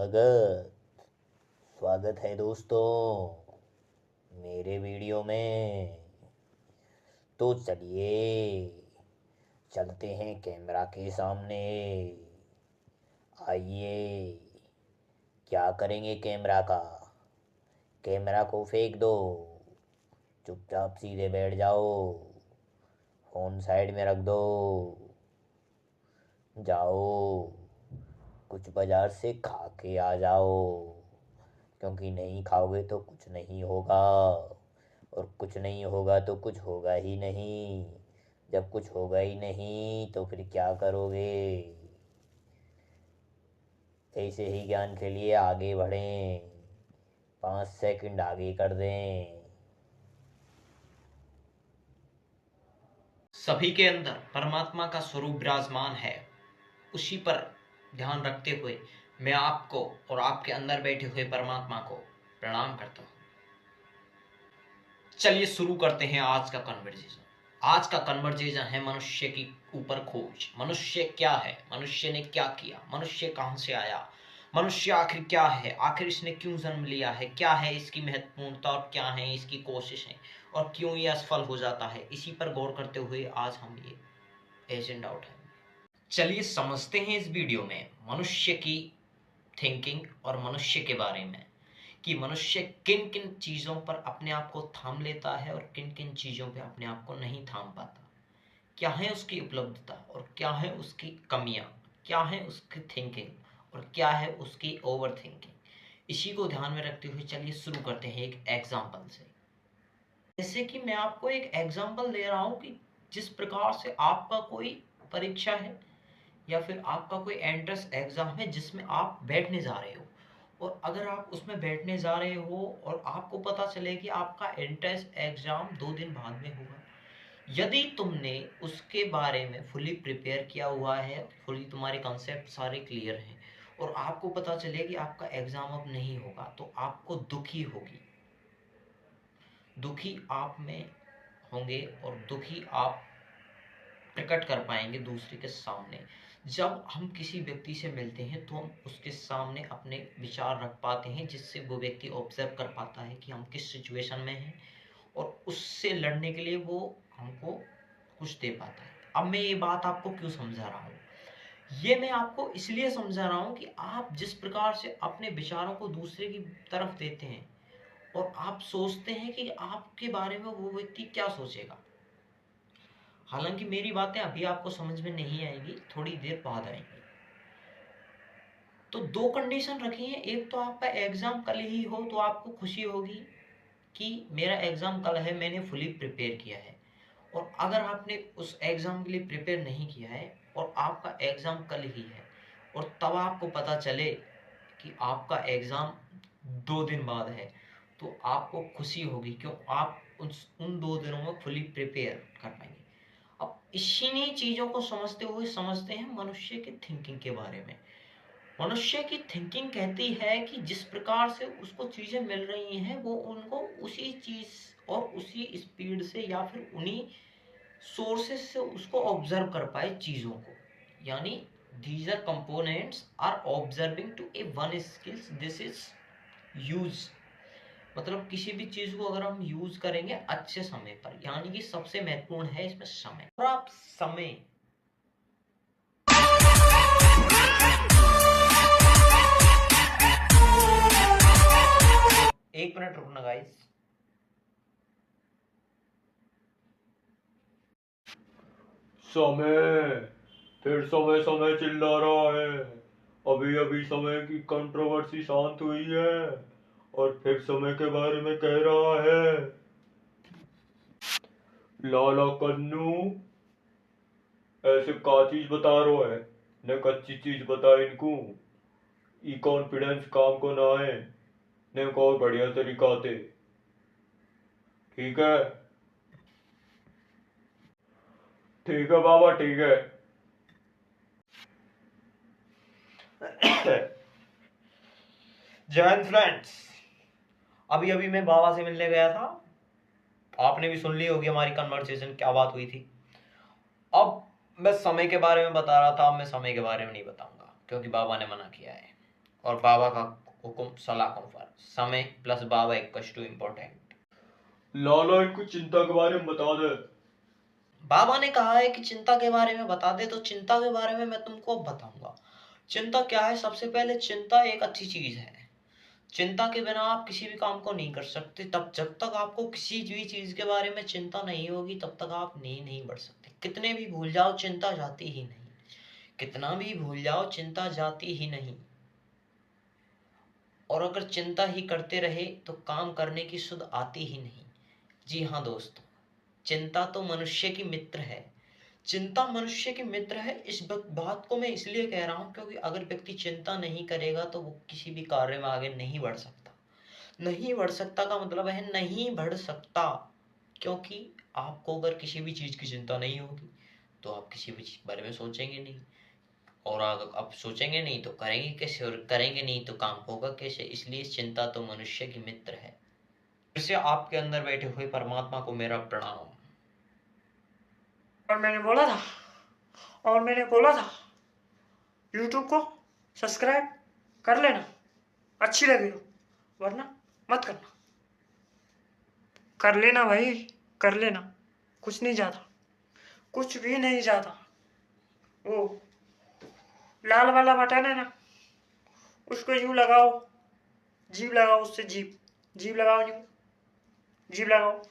स्वागत स्वागत है दोस्तों मेरे वीडियो में। तो चलिए चलते हैं कैमरा के सामने। आइए, क्या करेंगे कैमरा को फेंक दो। चुपचाप सीधे बैठ जाओ, फ़ोन साइड में रख दो। जाओ कुछ बाज़ार से खा के आ जाओ, क्योंकि नहीं खाओगे तो कुछ नहीं होगा, और कुछ नहीं होगा तो कुछ होगा ही नहीं। जब कुछ होगा ही नहीं तो फिर क्या करोगे। ऐसे ही ज्ञान के लिए आगे बढ़ें, 5 सेकंड आगे कर दें। सभी के अंदर परमात्मा का स्वरूप विराजमान है। उसी पर ध्यान रखते हुए मैं आपको और आपके अंदर बैठे हुए परमात्मा को प्रणाम करता हूँ। चलिए शुरू करते हैं आज का कन्वर्सेशन। आज का कन्वर्सेशन है मनुष्य की ऊपर खोज। मनुष्य क्या है, मनुष्य ने क्या किया, मनुष्य कहाँ से आया, मनुष्य आखिर क्या है, आखिर इसने क्यों जन्म लिया है, क्या है इसकी महत्वपूर्णता और क्या है इसकी कोशिशें, और क्यों ये असफल हो जाता है। इसी पर गौर करते हुए आज हम ये एजेंडा उठाएंगे। चलिए समझते हैं इस वीडियो में मनुष्य की थिंकिंग और मनुष्य के बारे में, कि मनुष्य किन किन चीज़ों पर अपने आप को थाम लेता है और किन किन चीज़ों पे अपने आप को नहीं थाम पाता। क्या है उसकी उपलब्धता और क्या है उसकी कमियां, क्या है उसकी थिंकिंग और क्या है उसकी ओवर थिंकिंग। इसी को ध्यान में रखते हुए चलिए शुरू करते हैं एक एग्जाम्पल से। जैसे कि मैं आपको एक एग्जाम्पल दे रहा हूँ कि जिस प्रकार से आपका कोई परीक्षा है या फिर आपका कोई एंट्रेंस एग्जाम है जिसमें आप बैठने जा रहे हो, और अगर आप उसमें बैठने जा रहे हो और आपको पता चले कि आपका एंट्रेंस एग्जाम 2 दिन बाद में होगा, यदि तुमने उसके बारे में फुली प्रिपेयर किया हुआ है, फुली तुम्हारे कॉन्सेप्ट सारे क्लियर हैं, और आपको पता चले कि आपका एग्जाम अब नहीं होगा, तो आपको दुखी आप में होंगे और दुखी आप प्रकट कर पाएंगे दूसरे के सामने। जब हम किसी व्यक्ति से मिलते हैं तो हम उसके सामने अपने विचार रख पाते हैं, जिससे वो व्यक्ति ऑब्जर्व कर पाता है कि हम किस सिचुएशन में हैं, और उससे लड़ने के लिए वो हमको कुछ दे पाता है। अब मैं ये बात आपको क्यों समझा रहा हूँ, ये मैं आपको इसलिए समझा रहा हूँ कि आप जिस प्रकार से अपने विचारों को दूसरे की तरफ देते हैं और आप सोचते हैं कि आपके बारे में वो व्यक्ति क्या सोचेगा। हालांकि मेरी बातें अभी आपको समझ में नहीं आएगी, थोड़ी देर बाद आएंगी। तो 2 कंडीशन रखी है। एक तो आपका एग्जाम कल ही हो तो आपको खुशी होगी कि मेरा एग्जाम कल है, मैंने फुली प्रिपेयर किया है। और अगर आपने उस एग्जाम के लिए प्रिपेयर नहीं किया है और आपका एग्जाम कल ही है और तब आपको पता चले कि आपका एग्जाम 2 दिन बाद है, तो आपको खुशी होगी, क्यों आप उन 2 दिनों में फुली प्रिपेयर कर पाएंगे। अब इन्हीं चीजों को समझते हुए समझते हैं मनुष्य की थिंकिंग के बारे में। मनुष्य की थिंकिंग कहती है कि जिस प्रकार से उसको चीजें मिल रही हैं वो उनको उसी चीज और उसी स्पीड से या फिर उन्हीं सोर्सेस से उसको ऑब्जर्व कर पाए चीजों को। यानी these are components are observing to a one skills, this is use। मतलब किसी भी चीज को अगर हम यूज करेंगे अच्छे समय पर, यानी कि सबसे महत्वपूर्ण है इसमें समय। और आप समय एक मिनट रुकना गाइस। समय, फिर समय समय चिल्ला रहा है। अभी अभी समय की कंट्रोवर्सी शांत हुई है और फिर समय के बारे में कह रहा है। लाला कन्नू, ऐसे का चीज बता रहा है, न कच्ची चीज बता इनको। ई कॉन्फिडेंस काम को ना है, ने को और बढ़िया तरीका थे। ठीक है, ठीक है बाबा, ठीक है। जय हिंद फ्रेंड्स। अभी अभी मैं बाबा से मिलने गया था, आपने भी सुन ली होगी हमारी कन्वर्सेशन क्या बात हुई थी। अब मैं समय के बारे में बता रहा था, अब मैं समय के बारे में नहीं बताऊंगा क्योंकि बाबा ने मना किया है। और बाबा का हुक्म सलाखों पर। समय प्लस बाबा इक्वल्स टू इम्पोर्टेंट। लाला इनको चिंता के बारे में बता दे। बाबा ने कहा है कि चिंता के बारे में बता दे, तो चिंता के बारे में मैं तुमको अब बताऊंगा। चिंता क्या है? सबसे पहले चिंता एक अच्छी चीज है। चिंता के बिना आप किसी भी काम को नहीं कर सकते। तब जब तक आपको किसी भी चीज के बारे में चिंता नहीं होगी तब तक आप नहीं बढ़ सकते। कितने भी भूल जाओ चिंता जाती ही नहीं। कितना भी भूल जाओ चिंता जाती ही नहीं। और अगर चिंता ही करते रहे तो काम करने की सुध आती ही नहीं। जी हाँ दोस्तों, चिंता तो मनुष्य की मित्र है। चिंता मनुष्य की मित्र है। इस बात को मैं इसलिए कह रहा हूं क्योंकि अगर व्यक्ति चिंता नहीं करेगा तो वो किसी भी कार्य में आगे नहीं बढ़ सकता। नहीं बढ़ सकता का मतलब है नहीं बढ़ सकता। क्योंकि आपको अगर किसी भी चीज की चिंता नहीं होगी तो आप किसी भी चीज के बारे में सोचेंगे नहीं। और अगर आप सोचेंगे नहीं तो करेंगे कैसे, और करेंगे नहीं तो काम होगा कैसे। इसलिए चिंता तो मनुष्य की मित्र है। फिर से आपके अंदर बैठे हुए परमात्मा को मेरा प्रणाम। और मैंने बोला था YouTube को सब्सक्राइब कर लेना, अच्छी लगी हो, वरना मत करना। कर लेना भाई, कर लेना। कुछ नहीं जाता, कुछ भी नहीं जाता। वो लाल वाला बटन है ना, उसको यूं लगाओ, जीभ लगाओ, उससे जीभ लगाओ, यूं जीभ लगाओ।